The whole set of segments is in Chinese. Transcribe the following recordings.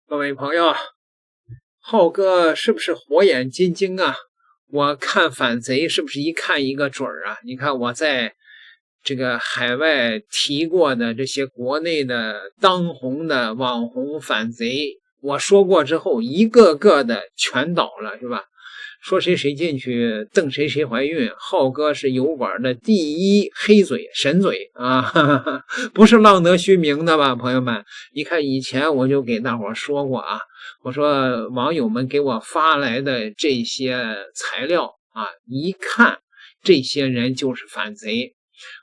各位朋友，浩哥是不是火眼金睛啊？我看反贼是不是一看一个准儿啊？你看我在这个海外提过的这些国内的当红的网红反贼，我说过之后一个个的全倒了，是吧？说谁谁进去瞪谁谁怀孕，浩哥是油管的第一黑嘴神嘴啊，哈哈，不是浪得虚名的吧，朋友们？你看以前我就给大伙说过啊，我说网友们给我发来的这些材料啊，一看这些人就是反贼，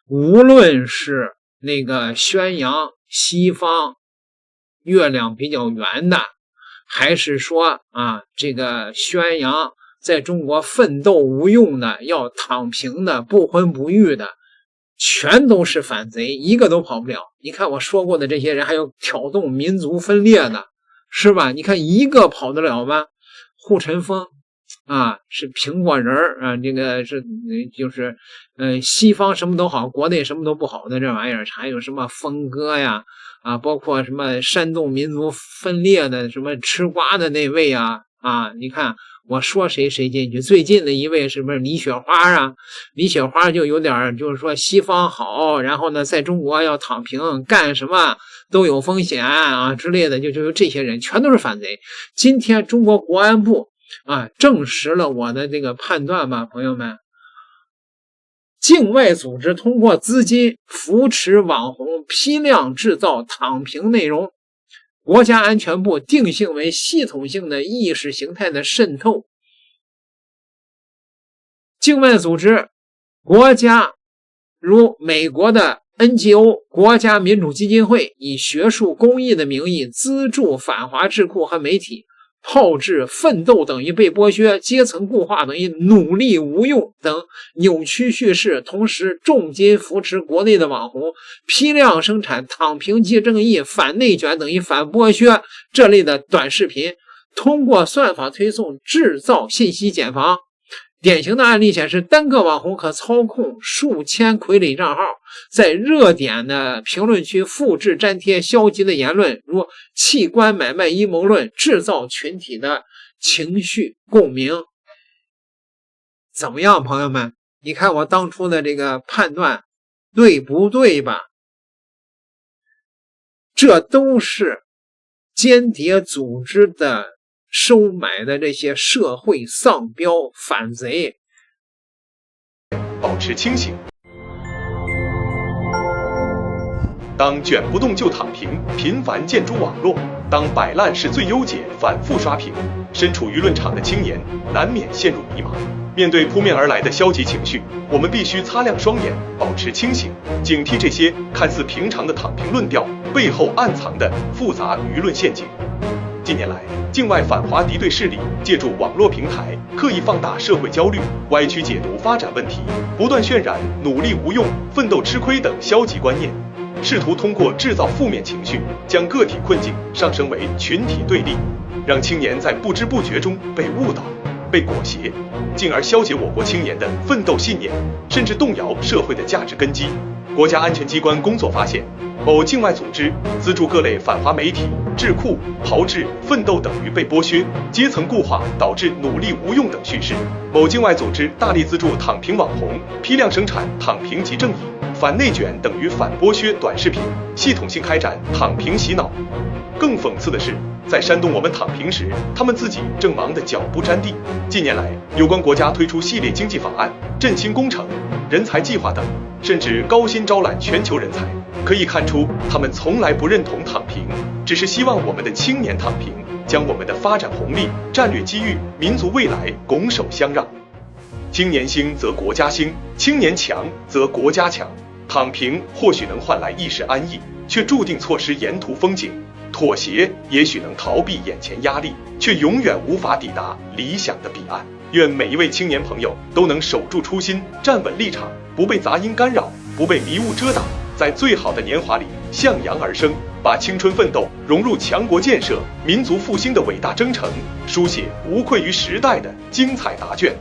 无论是那个宣扬西方月亮比较圆的，还是说啊这个宣扬在中国奋斗无用的，要躺平的，不婚不育的，全都是反贼，一个都跑不了。你看我说过的这些人，还有挑动民族分裂的，是吧？你看一个跑得了吗？护城风啊，是苹果仁啊，这个是就是西方什么都好，国内什么都不好的这玩意儿，还有什么峰哥呀啊，包括什么煽动民族分裂的，什么吃瓜的那位啊，你看我说谁谁进去。最近的一位是不是李雪花啊？李雪花就有点就是说西方好，然后呢在中国要躺平，干什么都有风险啊之类的，就这些人全都是反贼。今天中国国安部啊证实了我的这个判断吧，朋友们。境外组织通过资金扶持网红批量制造躺平内容，国家安全部定性为系统性的意识形态的渗透。境外组织国家如美国的 NGO 国家民主基金会，以学术公益的名义资助反华智库和媒体，炮制奋斗等于被剥削，阶层固化等于努力无用等扭曲叙事，同时重金扶持国内的网红，批量生产躺平即正义、反内卷等于反剥削这类的短视频，通过算法推送制造信息茧房。典型的案例显示，单个网红可操控数千傀儡账号，在热点的评论区复制粘贴消极的言论，如器官买卖阴谋论，制造群体的情绪共鸣。怎么样，朋友们？你看我当初的这个判断对不对吧？这都是间谍组织的收买的这些社会丧彪反贼。保持清醒。当卷不动就躺平频繁见诸网络，当摆烂是最优解反复刷屏，身处舆论场的青年难免陷入迷茫。面对扑面而来的消极情绪，我们必须擦亮双眼，保持清醒，警惕这些看似平常的躺平论调背后暗藏的复杂舆论陷阱。近年来，境外反华敌对势力借助网络平台，刻意放大社会焦虑，歪曲解读发展问题，不断渲染努力无用、奋斗吃亏等消极观念，试图通过制造负面情绪，将个体困境上升为群体对立，让青年在不知不觉中被误导、被裹挟，进而消解我国青年的奋斗信念，甚至动摇社会的价值根基。国家安全机关工作发现，某境外组织资助各类反华媒体、智库炮制奋斗等于被剥削、阶层固化导致努力无用等叙事。某境外组织大力资助躺平网红，批量生产躺平即正义、反内卷等于反剥削短视频，系统性开展躺平洗脑。更讽刺的是，在煽动我们躺平时，他们自己正忙得脚不沾地。近年来，有关国家推出系列经济法案、振兴工程、人才计划等，甚至高薪招揽全球人才，可以看出他们从来不认同躺平，只是希望我们的青年躺平，将我们的发展红利、战略机遇、民族未来拱手相让。青年兴则国家兴，青年强则国家强。躺平或许能换来一时安逸，却注定错失沿途风景。妥协也许能逃避眼前压力，却永远无法抵达理想的彼岸。愿每一位青年朋友都能守住初心，站稳立场，不被杂音干扰，不被迷雾遮挡，在最好的年华里向阳而生，把青春奋斗融入强国建设、民族复兴的伟大征程，书写无愧于时代的精彩答卷。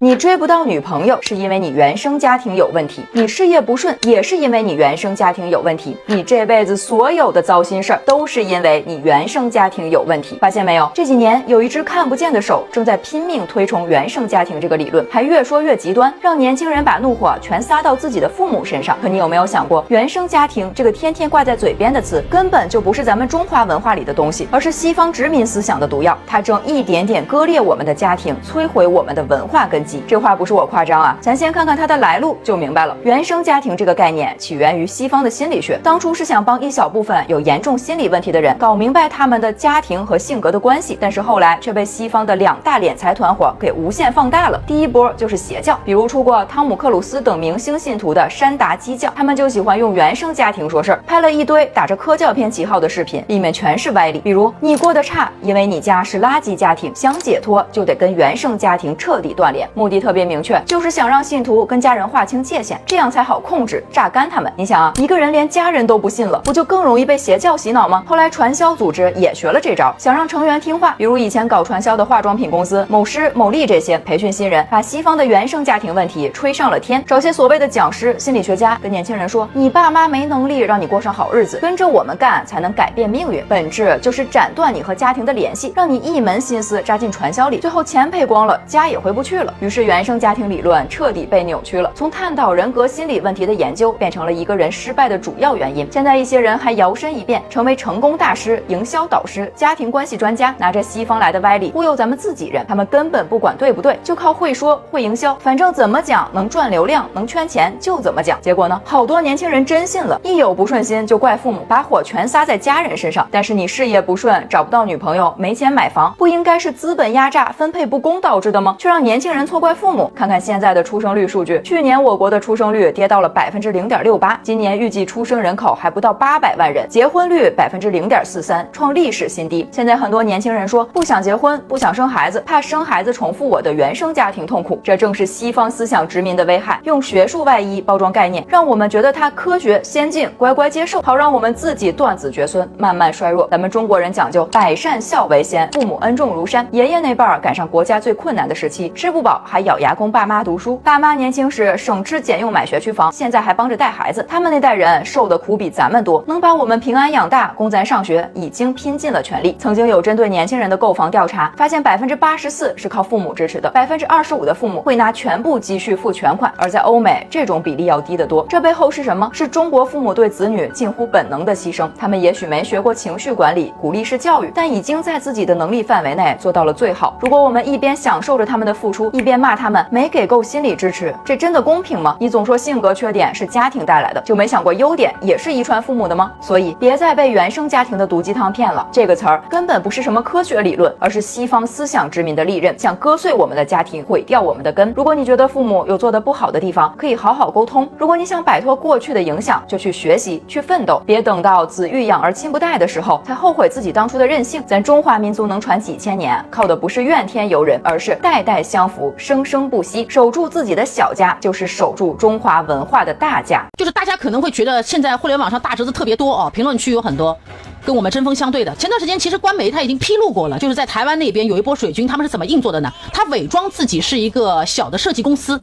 你追不到女朋友是因为你原生家庭有问题，你事业不顺也是因为你原生家庭有问题，你这辈子所有的糟心事儿都是因为你原生家庭有问题。发现没有？这几年有一只看不见的手正在拼命推崇原生家庭这个理论，还越说越极端，让年轻人把怒火全撒到自己的父母身上。可你有没有想过，原生家庭这个天天挂在嘴边的词，根本就不是咱们中华文化里的东西，而是西方殖民思想的毒药，它正一点点割裂我们的家庭，摧毁我们的文化根基。这话不是我夸张啊，咱先看看它的来路就明白了。原生家庭这个概念起源于西方的心理学，当初是想帮一小部分有严重心理问题的人搞明白他们的家庭和性格的关系，但是后来却被西方的两大敛财团伙给无限放大了。第一波就是邪教，比如出过汤姆克鲁斯等明星信徒的山达基教，他们就喜欢用原生家庭说事儿，拍了一堆打着科教片旗号的视频，里面全是歪理，比如你过得差，因为你家是垃圾家庭，想解脱就得跟原生家庭彻底断联，目的特别明确，就是想让信徒跟家人划清界限，这样才好控制榨干他们。你想啊，一个人连家人都不信了，不就更容易被邪教洗脑吗？后来传销组织也学了这招，想让成员听话，比如以前搞传销的化妆品公司某师某力这些，培训新人，把西方的原生家庭问题吹上了天，找些所谓的讲师、心理学家跟年轻人说，你爸妈没能力让你过上好日子，跟着我们干才能改变命运，本质就是斩断你和家庭的联系，让你一门心思扎进传销里，最后钱赔光了，家也回不去了。于是原生家庭理论彻底被扭曲了，从探讨人格心理问题的研究变成了一个人失败的主要原因。现在一些人还摇身一变成为成功大师、营销导师、家庭关系专家，拿着西方来的歪理忽悠咱们自己人，他们根本不管对不对，就靠会说会营销，反正怎么讲能赚流量能圈钱就怎么讲。结果呢，好多年轻人真信了，一有不顺心就怪父母，把火全撒在家人身上。但是你事业不顺，找不到女朋友，没钱买房，不应该是资本压榨分配不公导致的吗？却让年轻人错怪父母。看看现在的出生率数据，去年我国的出生率跌到了0.68%，今年预计出生人口还不到800万人，结婚率0.43%，创历史新低。现在很多年轻人说不想结婚，不想生孩子，怕生孩子重复我的原生家庭痛苦，这正是西方思想殖民的危害，用学术外衣包装概念，让我们觉得它科学先进，乖乖接受，好让我们自己断子绝孙，慢慢衰弱。咱们中国人讲究百善孝为先，父母恩重如山，爷爷那辈儿赶上国家最困难的时期，吃不饱还咬牙供爸妈读书，爸妈年轻时省吃俭用买学区房，现在还帮着带孩子，他们那代人受的苦比咱们多，能把我们平安养大，供咱上学，已经拼尽了全力。曾经有针对年轻人的购房调查，发现84%是靠父母支持的，25%的父母会拿全部积蓄付全款，而在欧美这种比例要低得多。这背后是什么？是中国父母对子女近乎本能的牺牲，他们也许没学过情绪管理、鼓励式教育，但已经在自己的能力范围内做到了最好。如果我们一边享受着他们的付出，一边骂他们没给够心理支持，这真的公平吗？你总说性格缺点是家庭带来的，就没想过优点也是遗传父母的吗？所以别再被原生家庭的毒鸡汤骗了，这个词儿根本不是什么科学理论，而是西方思想殖民的利刃，想割碎我们的家庭，毁掉我们的根。如果你觉得父母有做得不好的地方，可以好好沟通。如果你想摆脱过去的影响，就去学习去奋斗，别等到子欲养而亲不待的时候才后悔自己当初的任性。咱中华民族能传几千年，靠的不是怨天尤人，而是代代相扶，生生不息。守住自己的小家，就是守住中华文化的大家。就是大家可能会觉得现在互联网上大侄子特别多哦，评论区有很多跟我们针锋相对的。前段时间其实官媒他已经披露过了，就是在台湾那边有一波水军，他们是怎么运作的呢？他伪装自己是一个小的设计公司，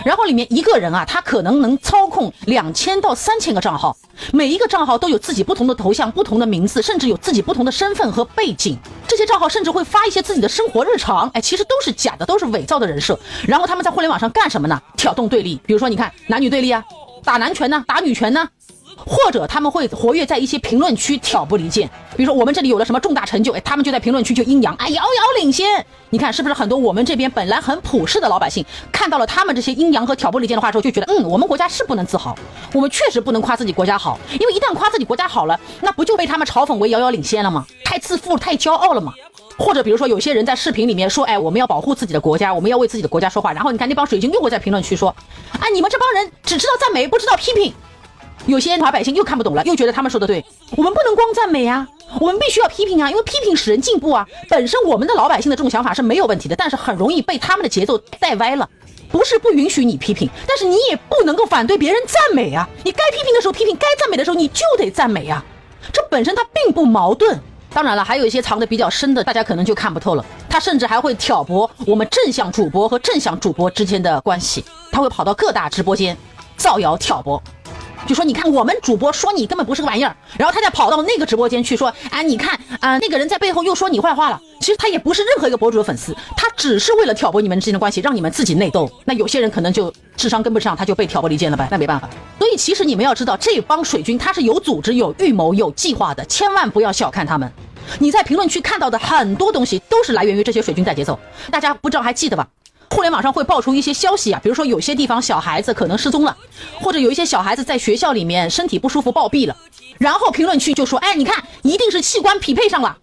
然后里面一个人啊，他可能能操控2000到3000个账号，每一个账号都有自己不同的头像、不同的名字，甚至有自己不同的身份和背景。这些账号甚至会发一些自己的生活日常，其实都是假的，都是伪造的人设。然后他们在互联网上干什么呢？挑动对立，比如说你看男女对立啊，打男权呢，打女权呢，或者他们会活跃在一些评论区挑拨离间，比如说我们这里有了什么重大成就，他们就在评论区就阴阳，遥遥领先。你看是不是很多我们这边本来很普世的老百姓看到了他们这些阴阳和挑拨离间的话之后，就觉得我们国家是不能自豪，我们确实不能夸自己国家好，因为一旦夸自己国家好了，那不就被他们嘲讽为遥遥领先了吗？太自负太骄傲了吗？或者比如说有些人在视频里面说，我们要保护自己的国家，我们要为自己的国家说话，然后你看那帮水军又会在评论区说，你们这帮人只知道赞美不知道批评。有些老百姓又看不懂了，又觉得他们说的对，我们不能光赞美啊，我们必须要批评啊，因为批评使人进步啊。本身我们的老百姓的这种想法是没有问题的，但是很容易被他们的节奏带歪了。不是不允许你批评，但是你也不能够反对别人赞美啊，你该批评的时候批评，该赞美的时候你就得赞美啊，这本身它并不矛盾。当然了，还有一些藏得比较深的，大家可能就看不透了。他甚至还会挑拨我们正向主播和正向主播之间的关系，他会跑到各大直播间造谣挑拨，就说你看我们主播说你根本不是个玩意儿，然后他再跑到那个直播间去说，哎，你看那个人在背后又说你坏话了。其实他也不是任何一个博主的粉丝，他只是为了挑拨你们之间的关系，让你们自己内斗。那有些人可能就智商跟不上，他就被挑拨离间了呗，那没办法。所以其实你们要知道，这帮水军他是有组织、有预谋、有计划的，千万不要小看他们。你在评论区看到的很多东西都是来源于这些水军带节奏，大家不知道还记得吧？互联网上会爆出一些消息啊，比如说有些地方小孩子可能失踪了，或者有一些小孩子在学校里面身体不舒服暴毙了，然后评论区就说，哎，你看一定是器官匹配上了，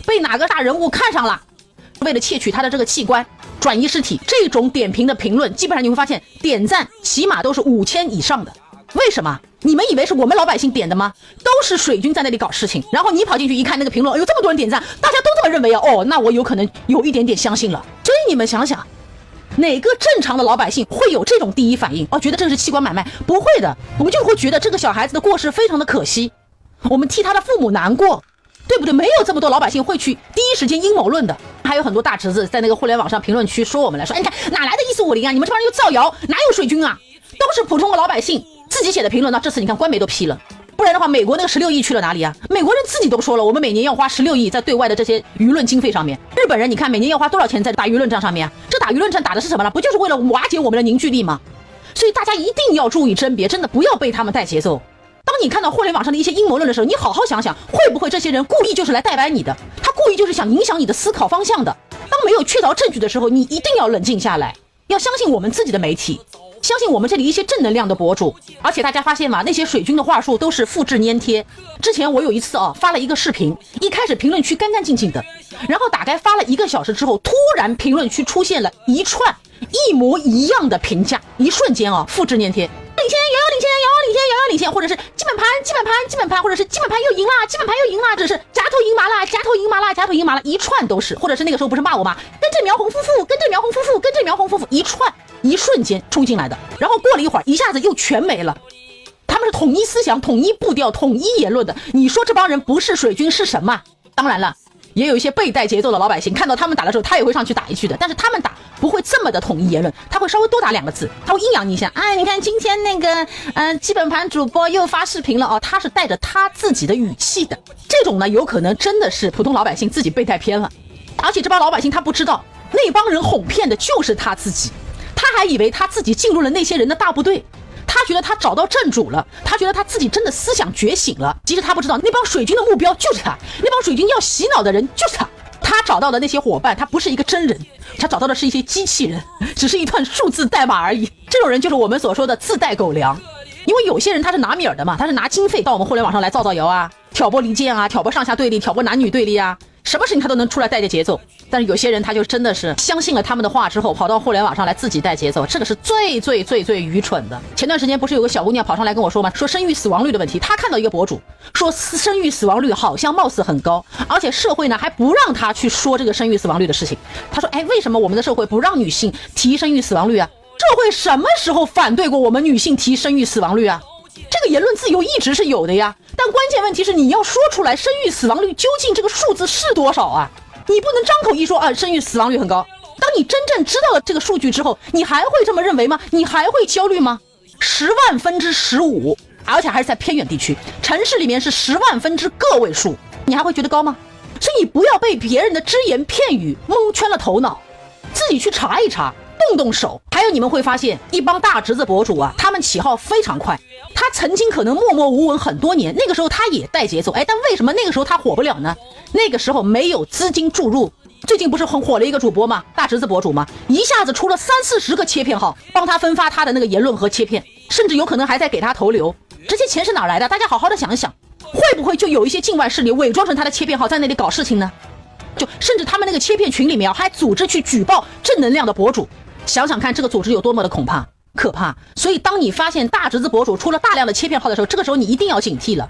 被哪个大人物看上了，为了窃取他的这个器官转移尸体。这种点评的评论基本上你会发现点赞起码都是5000以上的。为什么？你们以为是我们老百姓点的吗？都是水军在那里搞事情，然后你跑进去一看那个评论，哎呦这么多人点赞，大家都这么认为啊，哦，那我有可能有一点点相信了。所以你们想想，哪个正常的老百姓会有这种第一反应？哦，觉得这是器官买卖？不会的，我们就会觉得这个小孩子的过世非常的可惜，我们替他的父母难过，对不对？没有这么多老百姓会去第一时间阴谋论的。还有很多大侄子在那个互联网上评论区说我们来说，哎，你看哪来的14050啊？你们这帮人又造谣，哪有水军啊？都是普通的老百姓自己写的评论。那这次你看官媒都批了，不然的话美国那个16亿去了哪里啊？美国人自己都说了，我们每年要花16亿在对外的这些舆论经费上面。日本人你看每年要花多少钱在打舆论战上面啊？这打舆论战打的是什么呢？不就是为了瓦解我们的凝聚力吗？所以大家一定要注意甄别，真的不要被他们带节奏。当你看到互联网上的一些阴谋论的时候，你好好想想，会不会这些人故意就是来代白你的，他故意就是想影响你的思考方向的。当没有确凿证据的时候，你一定要冷静下来，要相信我们自己的媒体，相信我们这里一些正能量的博主。而且大家发现吗？那些水军的话术都是复制粘贴。之前我有一次发了一个视频，一开始评论区干干净净的，然后大概发了1个小时之后，突然评论区出现了一串一模一样的评价，一瞬间复制粘贴，领先，遥领先，或者是基本盘，或者是基本盘又赢啦，这是夹头赢麻啦，一串都是。或者是那个时候不是骂我吗？跟着苗红夫妇，一瞬间冲进来的，然后过了一会儿，一下子又全没了。他们是统一思想、统一步调、统一言论的。你说这帮人不是水军是什么？当然了，也有一些被带节奏的老百姓，看到他们打的时候，他也会上去打一句的。但是他们打不会这么的统一言论，他会稍微多打2个字，他会阴阳你一下。哎，你看今天那个基本盘主播又发视频了他是带着他自己的语气的。这种呢，有可能真的是普通老百姓自己被带偏了，而且这帮老百姓他不知道，那帮人哄骗的就是他自己。他还以为他自己进入了那些人的大部队，他觉得他找到正主了，他觉得他自己真的思想觉醒了。其实他不知道，那帮水军的目标就是他，那帮水军要洗脑的人就是他。他找到的那些伙伴，他不是一个真人，他找到的是一些机器人，只是一段数字代码而已。这种人就是我们所说的自带狗粮。因为有些人他是拿米儿的嘛，他是拿经费到我们互联网上来造谣啊，挑拨离间啊，挑拨上下对立，挑拨男女对立啊，什么事情他都能出来带着节奏。但是有些人他就真的是相信了他们的话之后，跑到互联网上来自己带节奏，这个是最愚蠢的。前段时间不是有个小姑娘跑上来跟我说吗？说生育死亡率的问题，她看到一个博主说生育死亡率好像貌似很高，而且社会呢还不让她去说这个生育死亡率的事情。她说，哎，为什么我们的社会不让女性提生育死亡率啊？社会什么时候反对过我们女性提生育死亡率啊？这个言论自由一直是有的呀，但关键问题是你要说出来生育死亡率究竟这个数字是多少啊？你不能张口一说生育死亡率很高，当你真正知道了这个数据之后，你还会这么认为吗？你还会焦虑吗？10万分之15，而且还是在偏远地区，城市里面是10万分之个位数，你还会觉得高吗？所以你不要被别人的只言片语蒙圈了头脑，自己去查一查，动手。还有你们会发现一帮大侄子博主他们起号非常快，他曾经可能默默无闻很多年，那个时候他也带节奏，但为什么那个时候他火不了呢？那个时候没有资金注入。最近不是很火了一个主播吗？大侄子博主吗？一下子出了30-40个切片号，帮他分发他的那个言论和切片，甚至有可能还在给他投流。这些钱是哪来的？大家好好的想一想，会不会就有一些境外势力伪装成他的切片号在那里搞事情呢？就甚至他们那个切片群里面还组织去举报正能量的博主，想想看这个组织有多么的可怕。所以当你发现大侄子博主出了大量的切片号的时候，这个时候你一定要警惕了。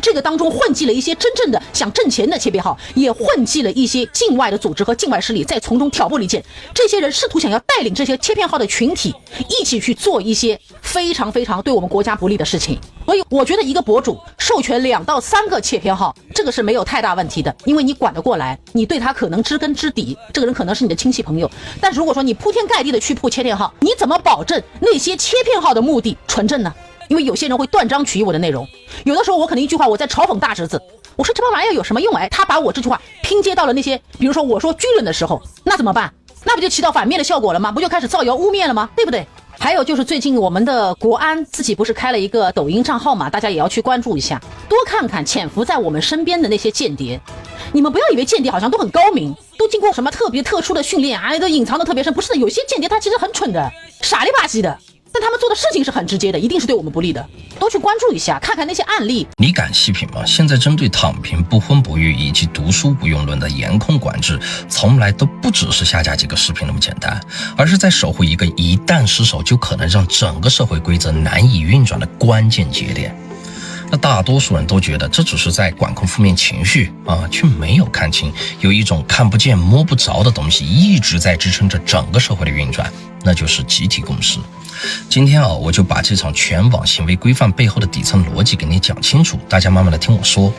这个当中混迹了一些真正的想挣钱的切片号，也混迹了一些境外的组织和境外势力，在从中挑拨离间。这些人试图想要带领这些切片号的群体一起去做一些非常对我们国家不利的事情。所以我觉得一个博主授权2到3个切片号，这个是没有太大问题的，因为你管得过来，你对他可能知根知底，这个人可能是你的亲戚朋友。但如果说你铺天盖地的去铺切片号，你怎么保证那些切片号的目的纯正呢？因为有些人会断章取义我的内容，有的时候我可能一句话我在嘲讽大侄子，我说这帮玩意儿有什么用？他把我这句话拼接到了那些，比如说我说巨人的时候，那怎么办？那不就起到反面的效果了吗？不就开始造谣污蔑了吗？对不对？还有就是最近我们的国安自己不是开了一个抖音账号嘛，大家也要去关注一下，多看看潜伏在我们身边的那些间谍。你们不要以为间谍好像都很高明，都经过什么特别特殊的训练都隐藏的特别深，不是的，有些间谍他其实很蠢的，傻里吧唧的，但他们做的事情是很直接的，一定是对我们不利的，多去关注一下，看看那些案例。你敢细品吗？现在针对躺平、不婚不育以及读书无用论的严控管制，从来都不只是下架几个视频那么简单，而是在守护一个一旦失守就可能让整个社会规则难以运转的关键节点。那大多数人都觉得这只是在管控负面情绪却没有看清有一种看不见摸不着的东西一直在支撑着整个社会的运转，那就是集体共识。今天我就把这场全网行为规范背后的底层逻辑给你讲清楚，大家慢慢的听我说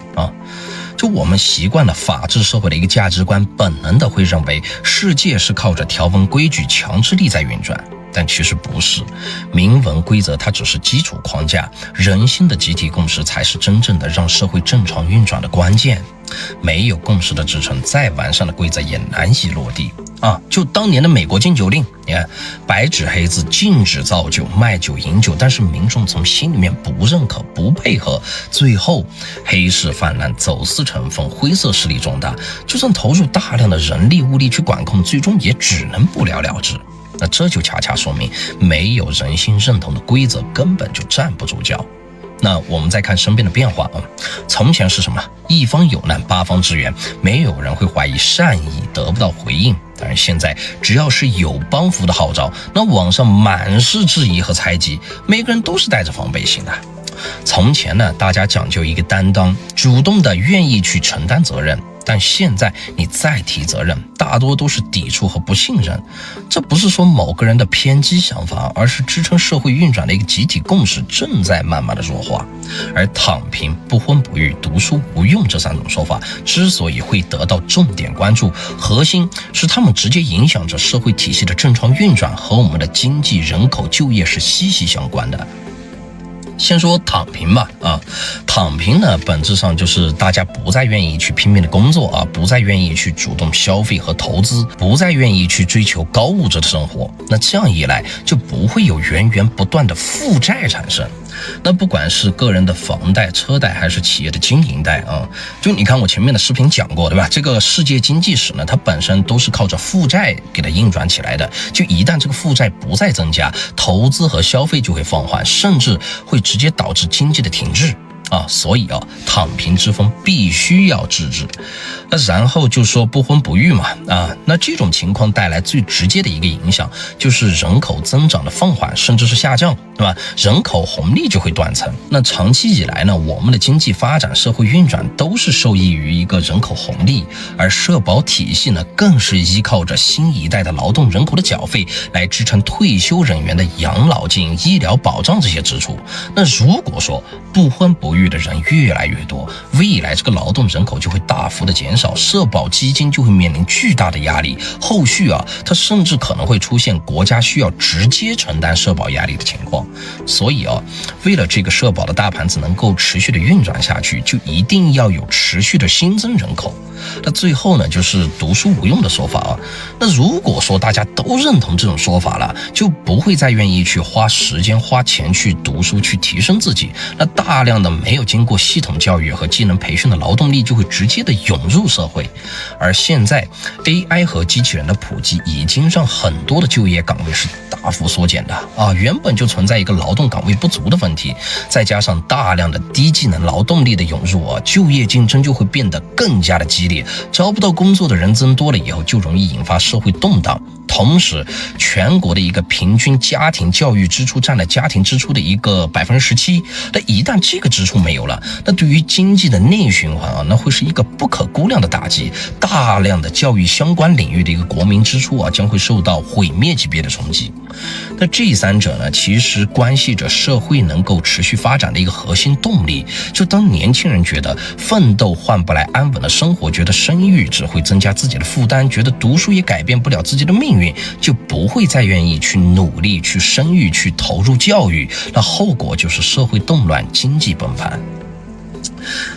就我们习惯了法治社会的一个价值观，本能的会认为世界是靠着条文规矩强制力在运转，但其实不是，明文规则它只是基础框架，人心的集体共识才是真正的让社会正常运转的关键。没有共识的支撑，再完善的规则也难以落地就当年的美国禁酒令，你看白纸黑字禁止造酒、卖酒、饮酒，但是民众从心里面不认可、不配合，最后黑市泛滥、走私成分、灰色势力壮大，就算投入大量的人力物力去管控，最终也只能不了了之。那这就恰恰说明，没有人心认同的规则根本就站不住脚。那我们再看身边的变化从前是什么？一方有难八方支援，没有人会怀疑善意得不到回应。但是现在只要是有帮扶的号召，那网上满是质疑和猜忌，每个人都是带着防备心的。从前呢，大家讲究一个担当，主动的愿意去承担责任，但现在你再提责任，大多都是抵触和不信任。这不是说某个人的偏激想法，而是支撑社会运转的一个集体共识正在慢慢的弱化。而躺平、不婚不育、读书无用这3种说法之所以会得到重点关注，核心是他们直接影响着社会体系的正常运转，和我们的经济、人口、就业是息息相关的。先说躺平吧躺平呢，本质上就是大家不再愿意去拼命的工作不再愿意去主动消费和投资，不再愿意去追求高物质的生活。那这样一来，就不会有源源不断的负债产生。那不管是个人的房贷、车贷，还是企业的经营贷就你看我前面的视频讲过，对吧？这个世界经济史呢，它本身都是靠着负债给它运转起来的。就一旦这个负债不再增加，投资和消费就会放缓，甚至会直接导致经济的停滞所以躺平之风必须要制止。那然后就说不婚不育嘛那这种情况带来最直接的一个影响就是人口增长的放缓，甚至是下降，对吧？人口红利就会断层。那长期以来呢，我们的经济发展、社会运转都是受益于一个人口红利，而社保体系呢，更是依靠着新一代的劳动人口的缴费来支撑退休人员的养老金、医疗保障这些支出。那如果说不婚不育的人越来越多，未来这个劳动人口就会大幅的减少，社保基金就会面临巨大的压力，后续它甚至可能会出现国家需要直接承担社保压力的情况。所以为了这个社保的大盘子能够持续的运转下去，就一定要有持续的新增人口。那最后呢，就是读书无用的说法那如果说大家都认同这种说法了，就不会再愿意去花时间花钱去读书去提升自己，那大量的没有经过系统教育和技能培训的劳动力就会直接的涌入社会。而现在 AI 和机器人的普及已经让很多的就业岗位是大幅缩减的原本就存在一个劳动岗位不足的问题，再加上大量的低技能劳动力的涌入就业竞争就会变得更加的激烈，找不到工作的人增多了以后，就容易引发社会动荡。同时全国的一个平均家庭教育支出占了家庭支出的一个17%。那一旦这个支出没有了，那对于经济的内循环啊，那会是一个不可估量的打击。大量的教育相关领域的一个国民支出啊，将会受到毁灭级别的冲击。那这三者呢，其实关系着社会能够持续发展的一个核心动力。就当年轻人觉得奋斗换不来安稳的生活，觉得生育只会增加自己的负担，觉得读书也改变不了自己的命运，就不会再愿意去努力去生育去投入教育，那后果就是社会动乱，经济崩盘。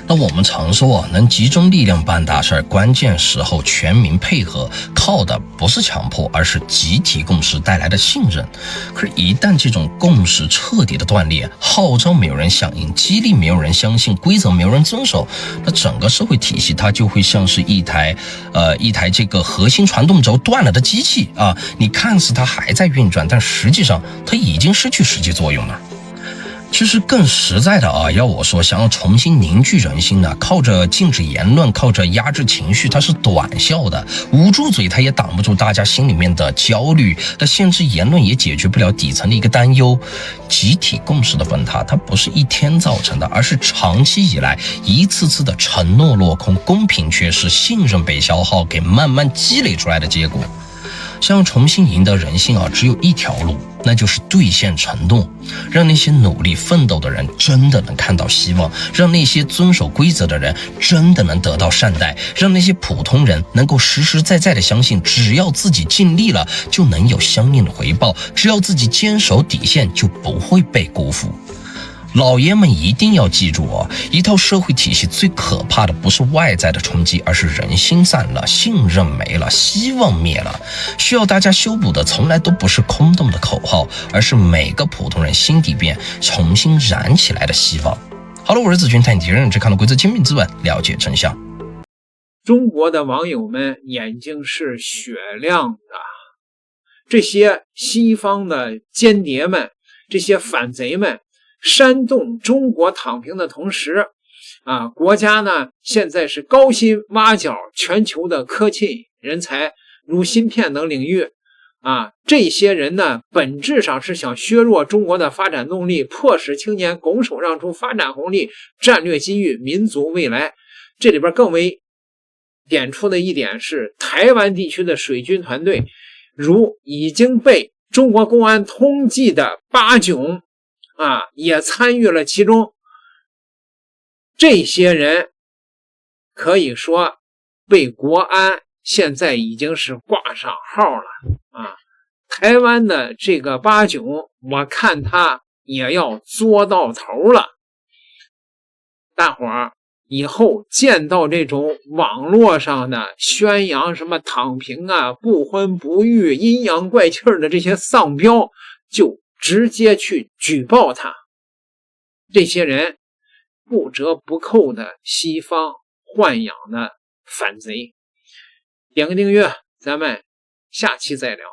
那我们常说啊，能集中力量办大事，关键时候全民配合，靠的不是强迫，而是集体共识带来的信任。可是，一旦这种共识彻底的断裂，号召没有人响应，激励没有人相信，规则没有人遵守，那整个社会体系它就会像是一台这个核心传动轴断了的机器啊，你看似它还在运转，但实际上它已经失去实际作用了。其实更实在的啊，要我说，想要重新凝聚人心呢，靠着禁止言论，靠着压制情绪，它是短效的。捂住嘴，它也挡不住大家心里面的焦虑；那限制言论也解决不了底层的一个担忧。集体共识的崩塌，它不是一天造成的，而是长期以来一次次的承诺落空、公平缺失、信任被消耗，给慢慢积累出来的结果。想要重新赢得人心啊，只有一条路，那就是兑现承诺，让那些努力奋斗的人真的能看到希望，让那些遵守规则的人真的能得到善待，让那些普通人能够实实在在的相信，只要自己尽力了，就能有相应的回报，只要自己坚守底线，就不会被辜负。老爷们一定要记住哦，一套社会体系最可怕的不是外在的冲击，而是人心散了，信任没了，希望灭了。需要大家修补的从来都不是空洞的口号，而是每个普通人心底边重新燃起来的希望。好了，我是子君，带你提认知看到规则，精明资本，了解真相。中国的网友们眼睛是雪亮的，这些西方的间谍们，这些反贼们煽动中国躺平的同时国家呢现在是高薪挖角全球的科技人才，如芯片等领域这些人呢本质上是想削弱中国的发展动力，迫使青年拱手让出发展红利、战略机遇、民族未来。这里边更为点出的一点是，台湾地区的水军团队，如已经被中国公安通缉的巴囧也参与了其中。这些人可以说被国安现在已经是挂上号了台湾的这个巴囧，我看他也要作到头了。大伙儿以后见到这种网络上的宣扬什么躺平不婚不育、阴阳怪气的这些丧标，就直接去举报他。这些人不折不扣的西方豢养的反贼。点个订阅，咱们下期再聊。